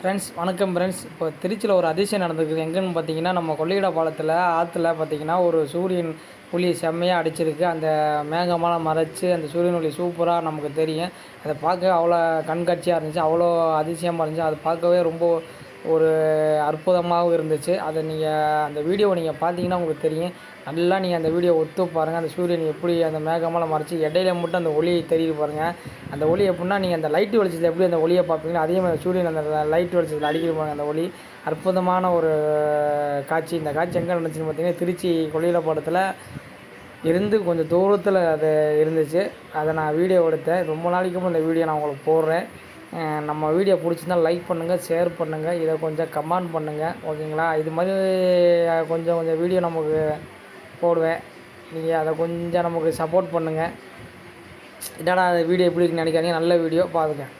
Friends வணக்கம் friends. இப்போ திருச்சியில் ஒரு அதிசயம் நடந்திருக்குது. எங்கேன்னு பார்த்தீங்கன்னா, நம்ம கொள்ளிட பாலத்தில் ஆற்றுல பார்த்தீங்கன்னா ஒரு சூரியன் ஒளி செம்மையாக அடிச்சிருக்கு. அந்த மேகமெல்லாம் மறைச்சி அந்த சூரியன் ஒளி சூப்பராக நமக்கு தெரியும். அதை பார்க்க அவ்வளோ கண்காட்சியாக இருந்துச்சு, அவ்வளோ அதிசயமாக இருந்துச்சு. அதை பார்க்கவே ரொம்ப ஒரு அற்புதமாகவும் இருந்துச்சு. அதை நீங்கள் அந்த வீடியோவை நீங்கள் பார்த்தீங்கன்னா உங்களுக்கு தெரியும். நல்லா நீங்கள் அந்த வீடியோ ஒத்து பாருங்கள். அந்த சூரியன் எப்படி அந்த மேகமெல்லாம் மறைச்சி இடையில மட்டும் அந்த ஒளி தெரியுது பாருங்கள். அந்த ஒளி எப்படின்னா, நீங்கள் அந்த லைட் வெளிச்சத்தில் எப்படி அந்த ஒளியை பார்ப்பீங்களோ அதே மாதிரி சூரியன் அந்த லைட் வெளிச்சத்தில் அடிக்கிற பாருங்கள் அந்த ஒளி. அற்புதமான ஒரு காட்சி. இந்த காட்சி எங்கே நடந்துச்சுன்னு பார்த்தீங்கன்னா, திருச்சி கொள்ளிடப்பாலத்தில் இருந்து கொஞ்சம் தூரத்தில் அது இருந்துச்சு. அதை நான் வீடியோ எடுத்தேன். ரொம்ப நாளைக்கு அப்புறம் இந்த வீடியோ நான் உங்களுக்கு போடுறேன். நம்ம வீடியோ பிடிச்சிருந்தால் லைக் பண்ணுங்கள், ஷேர் பண்ணுங்கள், இதை கொஞ்சம் கமெண்ட் பண்ணுங்கள், ஓகேங்களா? இது மாதிரி கொஞ்சம் கொஞ்சம் வீடியோ நமக்கு போடுவேன். நீங்கள் அதை கொஞ்சம் நமக்கு சப்போர்ட் பண்ணுங்கள். என்னடா வீடியோ எப்படி இருக்குன்னு நினைக்காதீங்க. நல்ல வீடியோ பாருங்கள்.